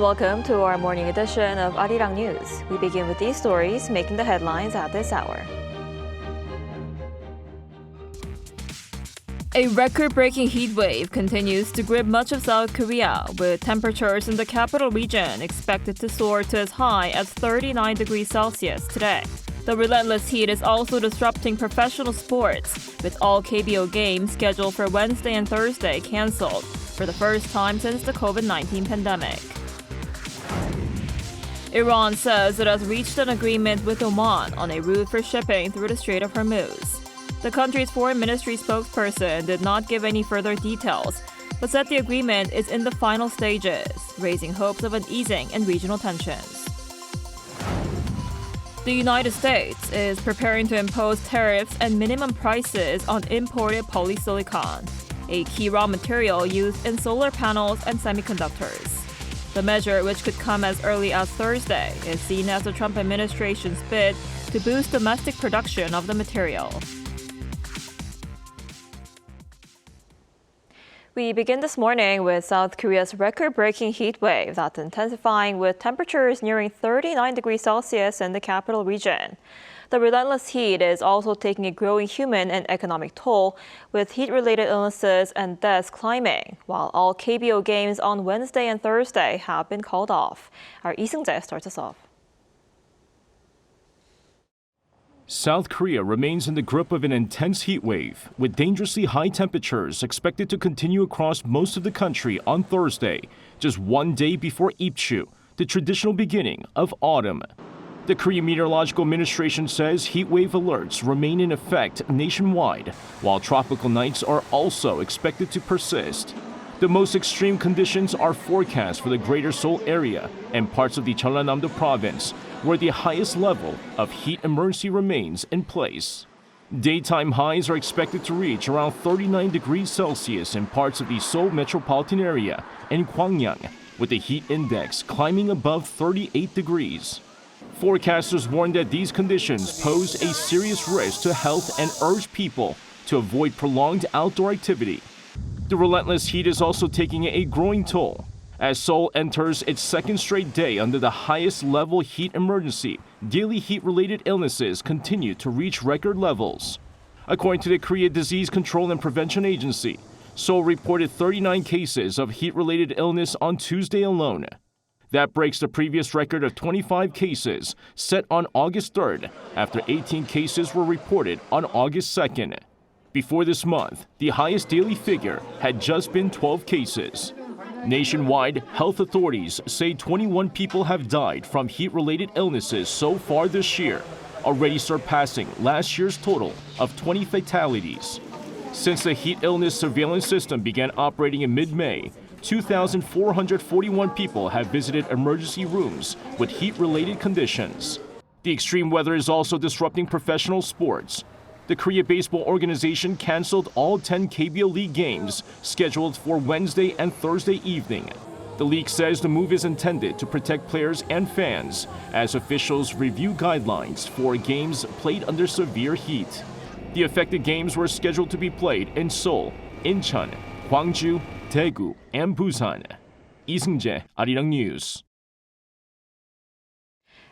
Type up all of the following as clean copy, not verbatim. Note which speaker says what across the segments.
Speaker 1: welcome to our morning edition of Arirang News. We begin with these stories making the headlines at this hour. A record-breaking heat wave continues to grip much of South Korea, with temperatures in the capital region expected to soar to as high as 39 degrees Celsius today. The relentless heat is also disrupting professional sports, with all KBO games scheduled for Wednesday and Thursday canceled for the first time since the COVID-19 pandemic. Iran says it has reached an agreement with Oman on a route for shipping through the Strait of Hormuz. The country's foreign ministry spokesperson did not give any further details, but said the agreement is in the final stages, raising hopes of an easing in regional tensions. The United States is preparing to impose tariffs and minimum prices on imported polysilicon, a key raw material used in solar panels and semiconductors. The measure, which could come as early as Thursday, is seen as the Trump administration's bid to boost domestic production of the material. We begin this morning with South Korea's record-breaking heat wave that's intensifying with temperatures nearing 39 degrees Celsius in the capital region. The relentless heat is also taking a growing human and economic toll, with heat-related illnesses and deaths climbing, while all KBO games on Wednesday and Thursday have been called off. Our Lee Seung-jae starts us off.
Speaker 2: South Korea remains in the grip of an intense heat wave, with dangerously high temperatures expected to continue across most of the country on Thursday, just one day before Ipchu, the traditional beginning of autumn. The Korean Meteorological Administration says heat wave alerts remain in effect nationwide, while tropical nights are also expected to persist. The most extreme conditions are forecast for the greater Seoul area and parts of the Jeollanam-do province, where the highest level of heat emergency remains in place. Daytime highs are expected to reach around 39 degrees Celsius in parts of the Seoul metropolitan area and Gwangyang, with the heat index climbing above 38 degrees. Forecasters warn that these conditions pose a serious risk to health and urge people to avoid prolonged outdoor activity. The relentless heat is also taking a growing toll. As Seoul enters its second straight day under the highest level heat emergency, daily heat-related illnesses continue to reach record levels. According to the Korea Disease Control and Prevention Agency, Seoul reported 39 cases of heat-related illness on Tuesday alone. That breaks the previous record of 25 cases set on August 3rd, after 18 cases were reported on August 2nd. Before this month, the highest daily figure had just been 12 cases. Nationwide, health authorities say 21 people have died from heat-related illnesses so far this year, already surpassing last year's total of 20 fatalities. Since the heat illness surveillance system began operating in mid-May, 2,441 people have visited emergency rooms with heat-related conditions. The extreme weather is also disrupting professional sports. The Korea Baseball Organization canceled all 10 KBO League games scheduled for Wednesday and Thursday evening. The league says the move is intended to protect players and fans as officials review guidelines for games played under severe heat. The affected games were scheduled to be played in Seoul, Incheon, Gwangju, Daegu, and Busan. Lee Seung-jae, Arirang News.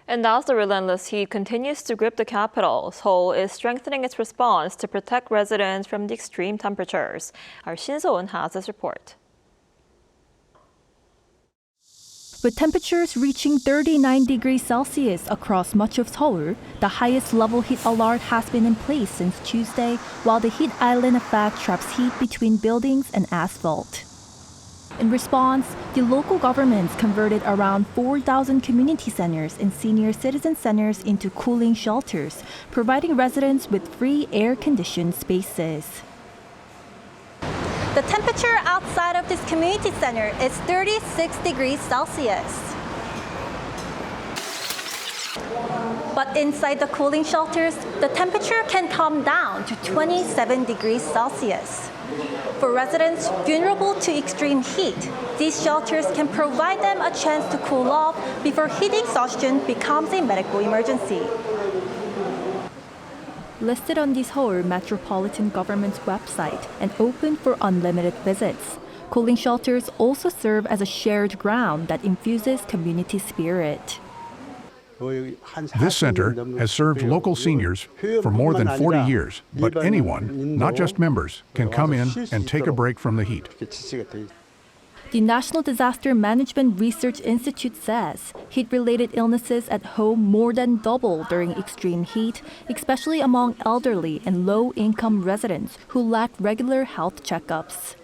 Speaker 1: And as the relentless heat continues to grip the capital, Seoul is strengthening its response to protect residents from the extreme temperatures. Our Shin So-eun has this report.
Speaker 3: With temperatures reaching 39 degrees Celsius across much of Seoul, the highest level heat alert has been in place since Tuesday, while the heat island effect traps heat between buildings and asphalt. In response, the local governments converted around 4,000 community centers and senior citizen centers into cooling shelters, providing residents with free air-conditioned spaces.
Speaker 4: The temperature outside of this community center is 36 degrees Celsius. But inside the cooling shelters, the temperature can come down to 27 degrees Celsius. For residents vulnerable to extreme heat, these shelters can provide them a chance to cool off before heat exhaustion becomes a medical emergency.
Speaker 3: Listed on the Seoul Metropolitan Government's website and open for unlimited visits, Cooling shelters also serve as a shared ground that infuses community spirit.
Speaker 5: This center has served local seniors for more than 40 years, but anyone, not just members, can come in and take a break from the heat.
Speaker 3: The National Disaster Management Research Institute says heat-related illnesses at home more than double during extreme heat, especially among elderly and low-income residents who lack regular health checkups.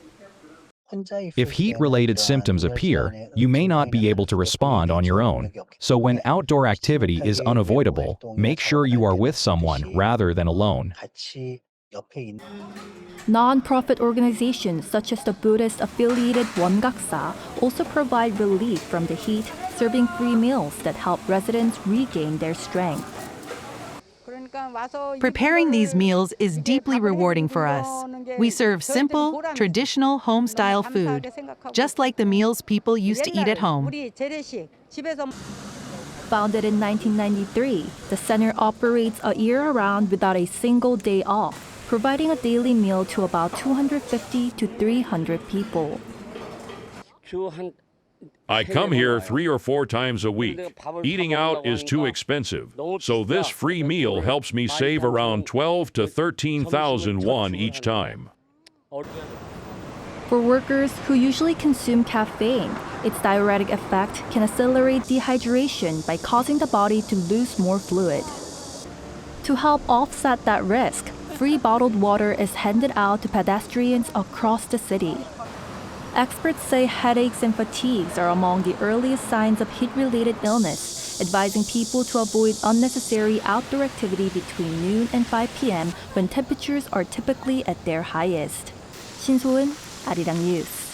Speaker 6: If heat-related symptoms appear, you may not be able to respond on your own. So when outdoor activity is unavoidable, make sure you are with someone rather than alone.
Speaker 3: Non-profit organizations such as the Buddhist-affiliated Wongaksa also provide relief from the heat, serving free meals that help residents regain their strength.
Speaker 7: Preparing these meals is deeply rewarding for us. We serve simple, traditional home-style food, just like the meals people used to eat at home.
Speaker 3: Founded in 1993, the center operates a year-round without a single day off, providing a daily meal to about 250 to 300 people.
Speaker 8: I come here 3 or 4 times a week. Eating out is too expensive, so this free meal helps me save around 12 to 13,000 won each time.
Speaker 3: For workers who usually consume caffeine, its diuretic effect can accelerate dehydration by causing the body to lose more fluid. To help offset that risk, free bottled water is handed out to pedestrians across the city. Experts say headaches and fatigues are among the earliest signs of heat-related illness, advising people to avoid unnecessary outdoor activity between noon and 5 p.m. when temperatures are typically at their highest. 신소은, Arirang News.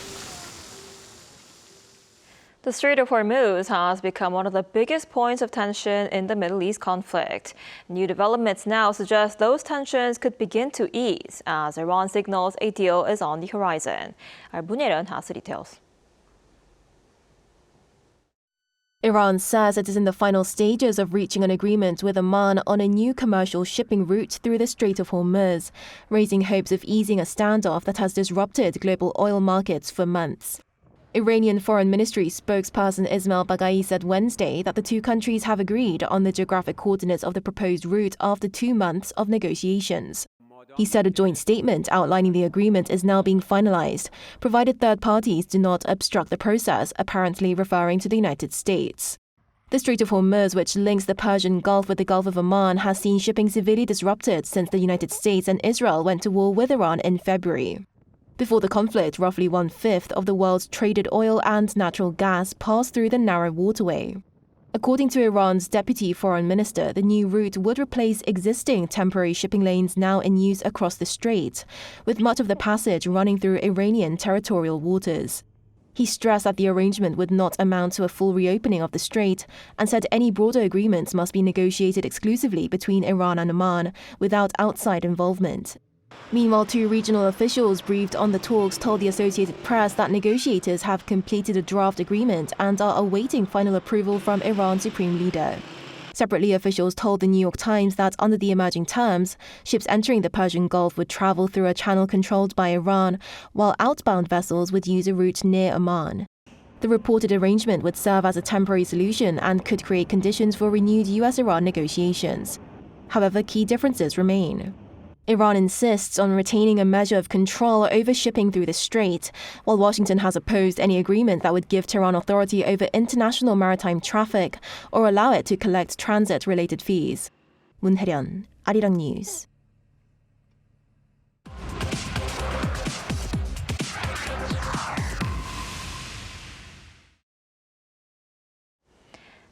Speaker 1: The Strait of Hormuz has become one of the biggest points of tension in the Middle East conflict. New developments now suggest those tensions could begin to ease as Iran signals a deal is on the horizon. Our Bunyeon has the details.
Speaker 9: Iran says it is in the final stages of reaching an agreement with Oman on a new commercial shipping route through the Strait of Hormuz, raising hopes of easing a standoff that has disrupted global oil markets for months. Iranian Foreign Ministry spokesperson Ismail Baghai said Wednesday that the two countries have agreed on the geographic coordinates of the proposed route after 2 months of negotiations. He said a joint statement outlining the agreement is now being finalized, provided third parties do not obstruct the process, apparently referring to the United States. The Strait of Hormuz, which links the Persian Gulf with the Gulf of Oman, has seen shipping severely disrupted since the United States and Israel went to war with Iran in February. Before the conflict, roughly 1/5 of the world's traded oil and natural gas passed through the narrow waterway. According to Iran's deputy foreign minister, the new route would replace existing temporary shipping lanes now in use across the strait, with much of the passage running through Iranian territorial waters. He stressed that the arrangement would not amount to a full reopening of the strait and said any broader agreements must be negotiated exclusively between Iran and Oman without outside involvement. Meanwhile, 2 regional officials briefed on the talks told the Associated Press that negotiators have completed a draft agreement and are awaiting final approval from Iran's supreme leader. Separately, officials told the New York Times that under the emerging terms, ships entering the Persian Gulf would travel through a channel controlled by Iran, while outbound vessels would use a route near Oman. The reported arrangement would serve as a temporary solution and could create conditions for renewed US-Iran negotiations. However, key differences remain. Iran insists on retaining a measure of control over shipping through the strait, while Washington has opposed any agreement that would give Tehran authority over international maritime traffic or allow it to collect transit-related fees. Moon Hae-ryun, Arirang News.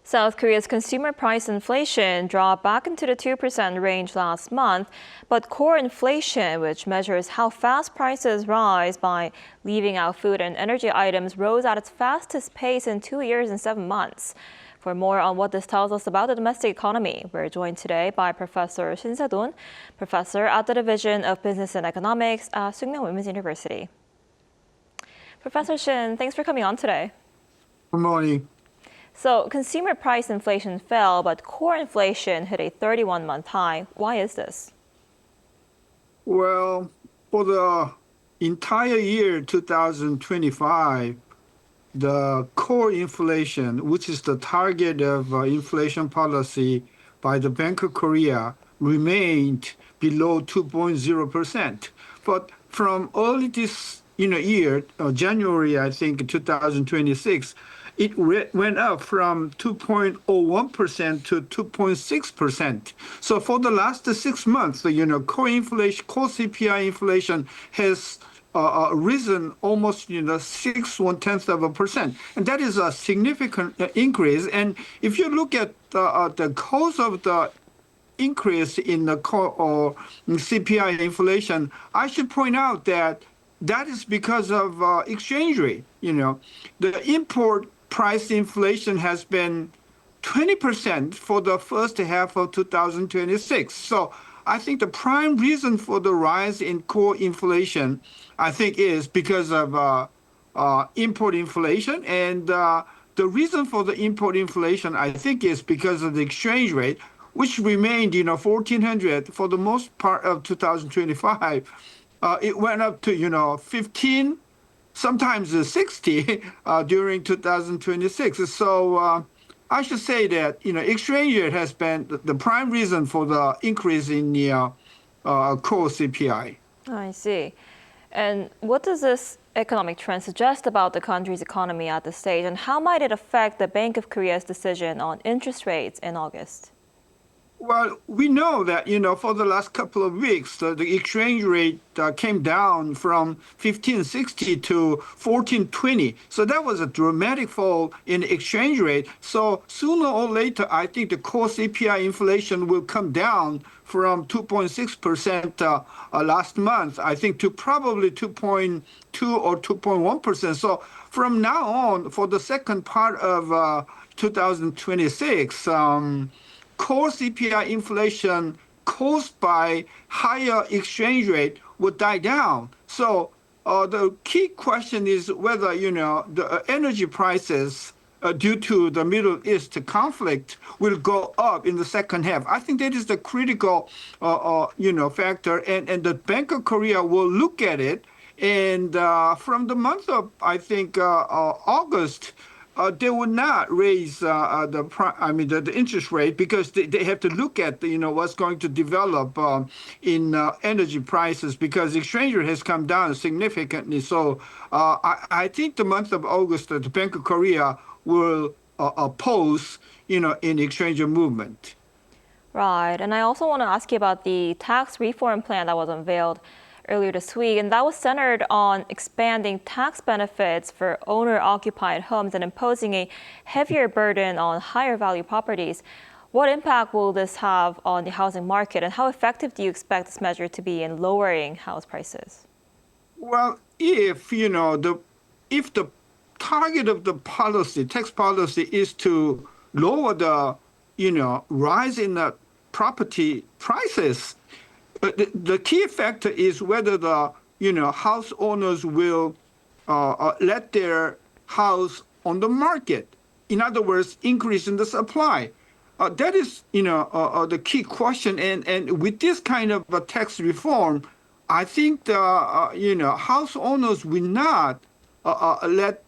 Speaker 1: South Korea's consumer price inflation dropped back into the 2% range last month, but core inflation, which measures how fast prices rise by leaving out food and energy items, rose at its fastest pace in 2 years and 7 months. For more on what this tells us about the domestic economy, we're joined today by Professor Shin Se-don, professor at the Division of Business and Economics at Sookmyung Women's University. Professor Shin, thanks for coming on today.
Speaker 10: Good morning.
Speaker 1: So consumer price inflation fell, but core inflation hit a 31-month high. Why is this?
Speaker 10: Well, for the entire year 2025, the core inflation, which is the target of inflation policy by the Bank of Korea, remained below 2.0%. But from early this year, January, I think, 2026, it went up from 2.01% to 2.6%. So for the last 6 months, core inflation, core CPI inflation has risen almost 0.6%, and that is a significant increase. And if you look at the cause of the increase in the core or CPI inflation, I should point out that that is because of exchange rate. The import price inflation has been 20% for the first half of 2026. So I think the prime reason for the rise in core inflation, I think, is because of import inflation. And the reason for the import inflation, I think, is because of the exchange rate, which remained, 1,400 for the most part of 2025. It went up to, 15, sometimes 60 during 2026. So I should say that, exchange rate has been the prime reason for the increase in the core CPI.
Speaker 1: I see. And what does this economic trend suggest about the country's economy at this stage, and how might it affect the Bank of Korea's decision on interest rates in August?
Speaker 10: Well, we know that, for the last couple of weeks, the exchange rate came down from 1560 to 1420. So that was a dramatic fall in exchange rate. So sooner or later, I think the core CPI inflation will come down from 2.6% last month, I think, to probably 2.2 or 2.1%. So from now on, for the second part of 2026, core CPI inflation caused by higher exchange rate will die down. So the key question is whether, the energy prices due to the Middle East conflict will go up in the second half. I think that is the critical, factor. And the Bank of Korea will look at it. And from the month of, I think, August, they will not raise the interest rate, because they have to look at what's going to develop in energy prices, because exchange rate has come down significantly. So I think the month of August, the Bank of Korea will oppose in exchange rate movement.
Speaker 1: Right, and I also want to ask you about the tax reform plan that was unveiled earlier this week, and that was centered on expanding tax benefits for owner-occupied homes and imposing a heavier burden on higher value properties. What impact will this have on the housing market, and how effective do you expect this measure to be in lowering house prices?
Speaker 10: Well, if the target of the tax policy is to lower the rise in the property prices, the key factor is whether the house owners will let their house on the market. In other words, increase in the supply. That is the key question. And with this kind of a tax reform, I think the house owners will not let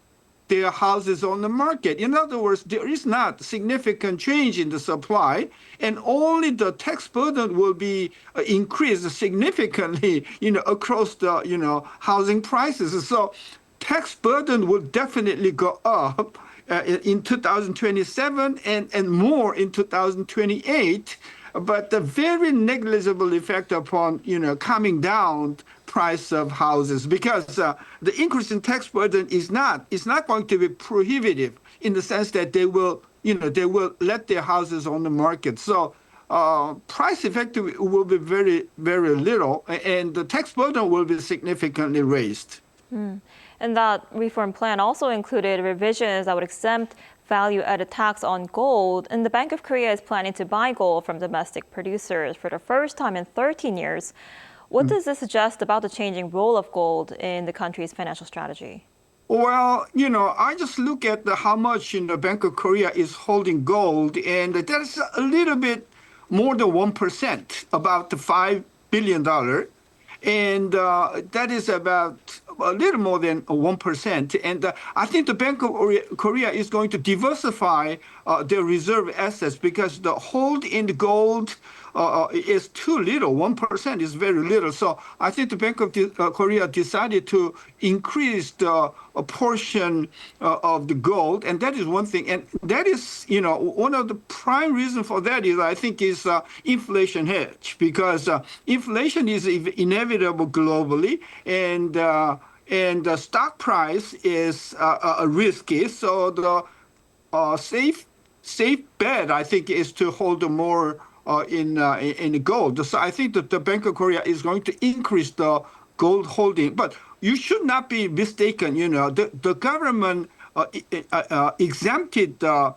Speaker 10: their houses on the market. In other words, there is not significant change in the supply, and only the tax burden will be increased significantly, across the, housing prices. So tax burden will definitely go up in 2027 and more in 2028, but the very negligible effect upon, coming down price of houses, because the increase in tax burden is not going to be prohibitive, in the sense that they will let their houses on the market. So price effect will be very, very little, and the tax burden will be significantly raised.
Speaker 1: And that reform plan also included revisions that would exempt value-added tax on gold. And the Bank of Korea is planning to buy gold from domestic producers for the first time in 13 years. What does this suggest about the changing role of gold in the country's financial strategy?
Speaker 10: Well, I just look at how much the Bank of Korea is holding gold, and that's a little bit more than 1%, about $5 billion. And that is about a little more than 1%. And I think the Bank of Korea is going to diversify their reserve assets because the hold in the gold is too little. 1% is very little. So I think the Bank of Korea decided to increase the portion of the gold, and that is one thing. And that is, one of the prime reasons for that is, I think, is inflation hedge, because inflation is inevitable globally, and the stock price is risky. So the safe bet, I think, is to hold more in gold. So I think that the Bank of Korea is going to increase the gold holding. But you should not be mistaken. The government exempted the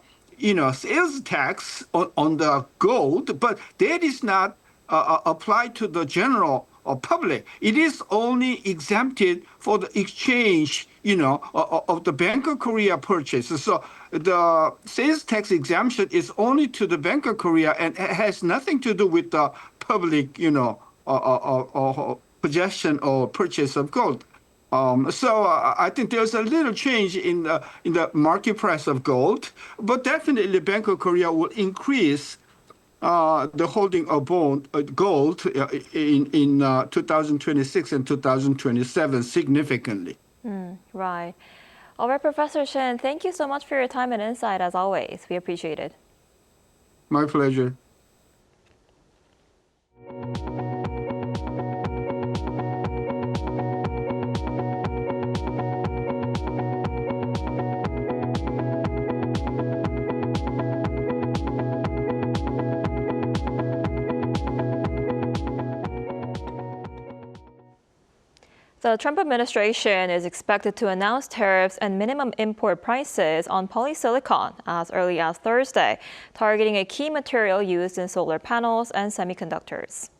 Speaker 10: sales tax on the gold, but that is not applied to the general public. It is only exempted for the exchange, of the Bank of Korea purchases. So the sales tax exemption is only to the Bank of Korea and it has nothing to do with the public, possession or purchase of gold. So I think there's a little change in the market price of gold, but definitely Bank of Korea will increase the holding of gold in 2026 and 2027 significantly.
Speaker 1: Right. All right, Professor Shin, thank you so much for your time and insight as always. We appreciate it.
Speaker 10: My pleasure.
Speaker 1: The Trump administration is expected to announce tariffs and minimum import prices on polysilicon as early as Thursday, targeting a key material used in solar panels and semiconductors.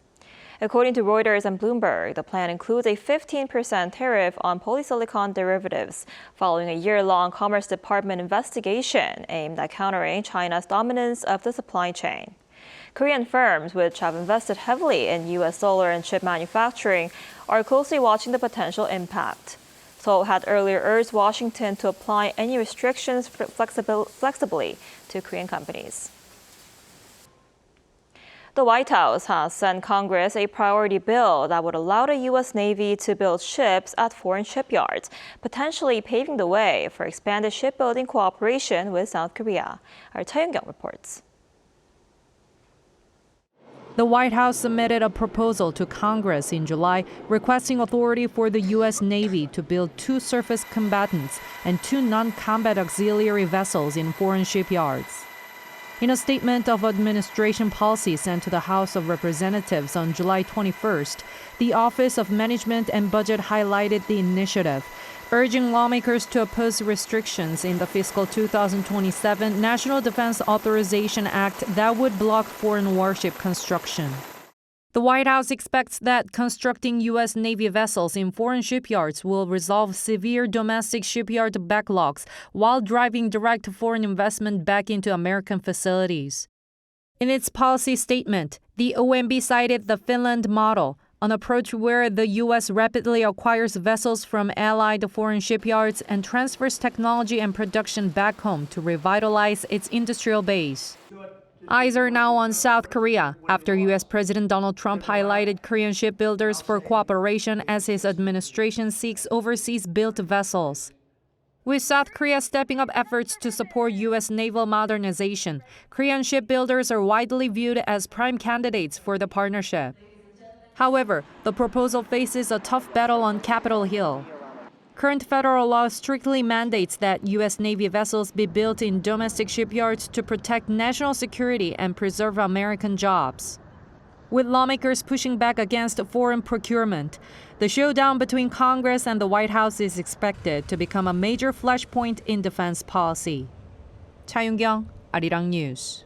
Speaker 1: According to Reuters and Bloomberg, the plan includes a 15% tariff on polysilicon derivatives, following a year-long Commerce Department investigation aimed at countering China's dominance of the supply chain. Korean firms, which have invested heavily in U.S. solar and chip manufacturing, are closely watching the potential impact. Seoul had earlier urged Washington to apply any restrictions flexibly to Korean companies. The White House has sent Congress a priority bill that would allow the U.S. Navy to build ships at foreign shipyards, potentially paving the way for expanded shipbuilding cooperation with South Korea. Our Cha Young-kyung reports.
Speaker 11: The White House submitted a proposal to Congress in July requesting authority for the U.S. Navy to build 2 surface combatants and 2 non-combat auxiliary vessels in foreign shipyards. In a statement of administration policy sent to the House of Representatives on July 21st, the Office of Management and Budget highlighted the initiative, urging lawmakers to oppose restrictions in the fiscal 2027 National Defense Authorization Act that would block foreign warship construction. The White House expects that constructing U.S. Navy vessels in foreign shipyards will resolve severe domestic shipyard backlogs while driving direct foreign investment back into American facilities. In its policy statement, the OMB cited the Finland model, an approach where the U.S. rapidly acquires vessels from allied foreign shipyards and transfers technology and production back home to revitalize its industrial base. Eyes are now on South Korea after U.S. President Donald Trump highlighted Korean shipbuilders for cooperation as his administration seeks overseas-built vessels. With South Korea stepping up efforts to support U.S. naval modernization, Korean shipbuilders are widely viewed as prime candidates for the partnership. However, the proposal faces a tough battle on Capitol Hill. Current federal law strictly mandates that U.S. Navy vessels be built in domestic shipyards to protect national security and preserve American jobs. With lawmakers pushing back against foreign procurement, the showdown between Congress and the White House is expected to become a major flashpoint in defense policy. Cha Young-kyung, Arirang News.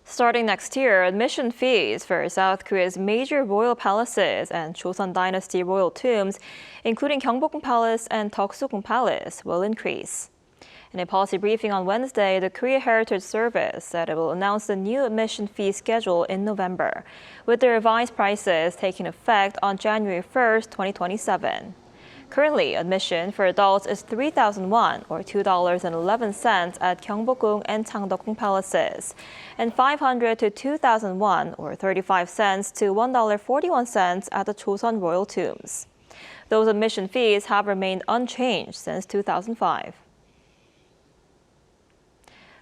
Speaker 1: Starting next year, admission fees for South Korea's major royal palaces and Joseon Dynasty royal tombs, including Gyeongbokgung Palace and Deoksugung Palace, will increase. In a policy briefing on Wednesday, the Korea Heritage Service said it will announce the new admission fee schedule in November, with the revised prices taking effect on January 1st, 2027. Currently, admission for adults is 3,000 won, or $2.11 at Gyeongbokgung and Changdeokgung Palaces, and 500 to 2,000 won, or 35 cents to $1.41 at the Joseon Royal Tombs. Those admission fees have remained unchanged since 2005.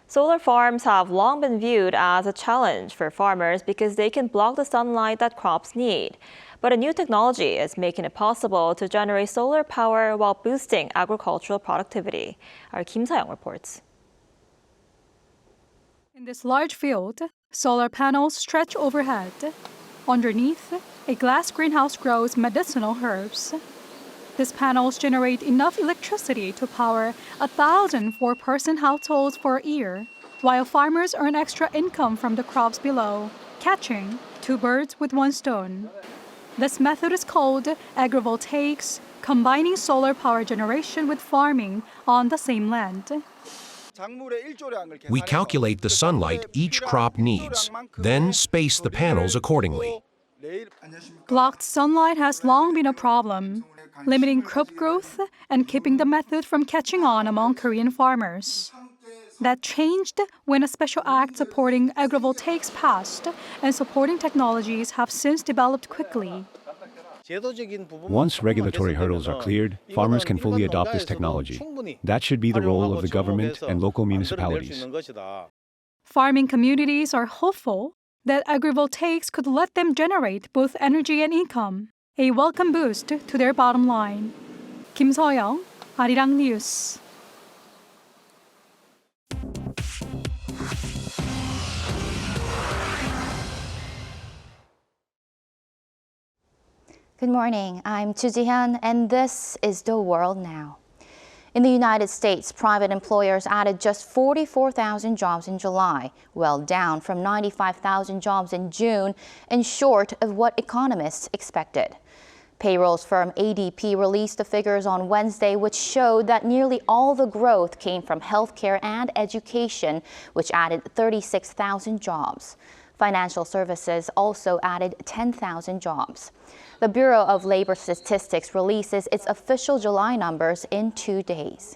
Speaker 1: Solar farms have long been viewed as a challenge for farmers because they can block the sunlight that crops need. But a new technology is making it possible to generate solar power while boosting agricultural productivity. Our Kim Sa-young reports.
Speaker 12: In this large field, solar panels stretch overhead. Underneath, a glass greenhouse grows medicinal herbs. These panels generate enough electricity to power 1,000 four-person households for a year, while farmers earn extra income from the crops below, catching two birds with one stone. This method is called Agrivoltaics, combining solar power generation with farming on the same land.
Speaker 13: We calculate the sunlight each crop needs, then space the panels accordingly.
Speaker 12: Blocked sunlight has long been a problem, limiting crop growth and keeping the method from catching on among Korean farmers. That changed when a special act supporting agrivoltaics passed, and supporting technologies have since developed quickly.
Speaker 14: Once regulatory hurdles are cleared, farmers can fully adopt this technology. That should be the role of the government and local municipalities.
Speaker 12: Farming communities are hopeful that agrivoltaics could let them generate both energy and income, a welcome boost to their bottom line. Kim So-young, Arirang News.
Speaker 15: Good morning, I'm Chu Ji-hyun, and this is The World Now. In the United States, private employers added just 44,000 jobs in July, well down from 95,000 jobs in June and short of what economists expected. Payrolls firm ADP released the figures on Wednesday, which showed that nearly all the growth came from healthcare and education, which added 36,000 jobs. Financial services also added 10,000 jobs. The Bureau of Labor Statistics releases its official July numbers in 2 days.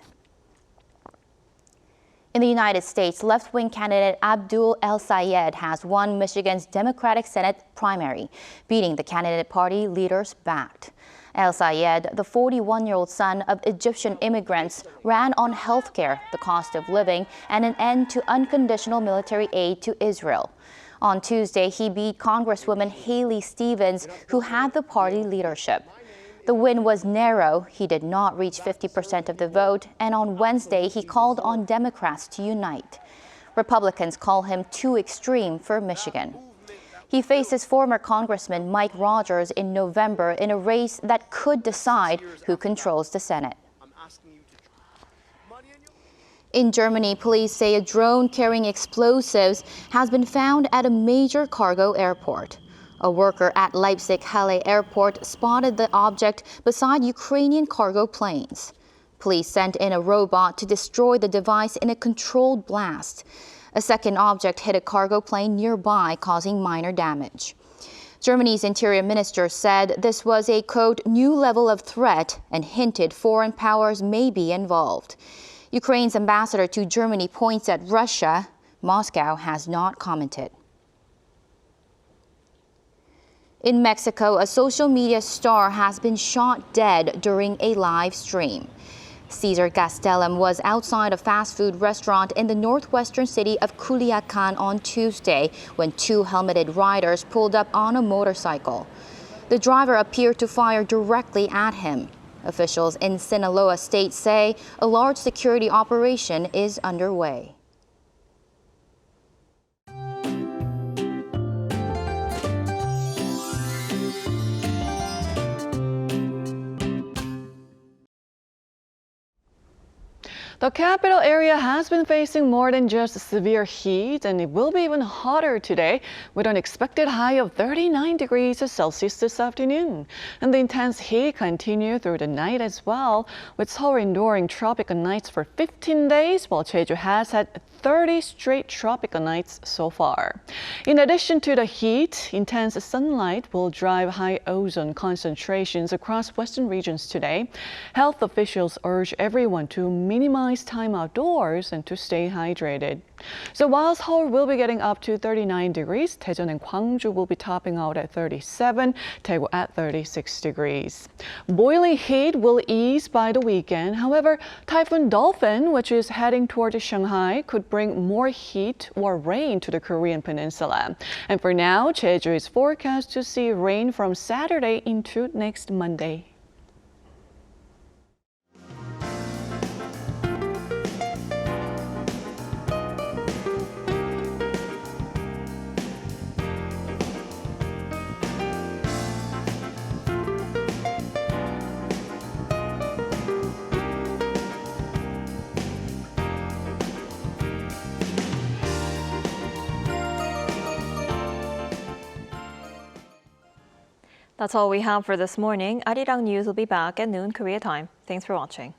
Speaker 15: In the United States, left-wing candidate Abdul El-Sayed has won Michigan's Democratic Senate primary, beating the candidate party leaders backed. El-Sayed, the 41-year-old son of Egyptian immigrants, ran on health care, the cost of living, and an end to unconditional military aid to Israel. On Tuesday, he beat Congresswoman Haley Stevens, who had the party leadership. The win was narrow. He did not reach 50% of the vote, and on Wednesday, he called on Democrats to unite. Republicans call him too extreme for Michigan. He faces former Congressman Mike Rogers in November in a race that could decide who controls the Senate. In Germany, police say a drone carrying explosives has been found at a major cargo airport. A worker at Leipzig-Halle Airport spotted the object beside Ukrainian cargo planes. Police sent in a robot to destroy the device in a controlled blast. A second object hit a cargo plane nearby, causing minor damage. Germany's interior minister said this was a, quote, new level of threat and hinted foreign powers may be involved. Ukraine's ambassador to Germany points at Russia. Moscow has not commented. In Mexico, a social media star has been shot dead during a live stream. Cesar Gastelum was outside a fast food restaurant in the northwestern city of Culiacan on Tuesday when two helmeted riders pulled up on a motorcycle. The driver appeared to fire directly at him. Officials in Sinaloa state say a large security operation is underway.
Speaker 16: The The capital area has been facing more than just severe heat, and it will be even hotter today with an expected high of 39 degrees Celsius this afternoon. And the intense heat continues through the night as well, with Seoul enduring tropical nights for 15 days, while Jeju has had 30 straight tropical nights so far. In addition to the heat, intense sunlight will drive high ozone concentrations across western regions today. Health officials urge everyone to minimize time outdoors and to stay hydrated. So while Seoul will be getting up to 39 degrees, Daejeon and Gwangju will be topping out at 37, Daegu at 36 degrees. Boiling heat will ease by the weekend. However, Typhoon Dolphin, which is heading toward Shanghai, could bring more heat or rain to the Korean peninsula. And for now, Jeju is forecast to see rain from Saturday into next Monday.
Speaker 1: That's all we have for this morning. Arirang News will be back at noon Korea time. Thanks for watching.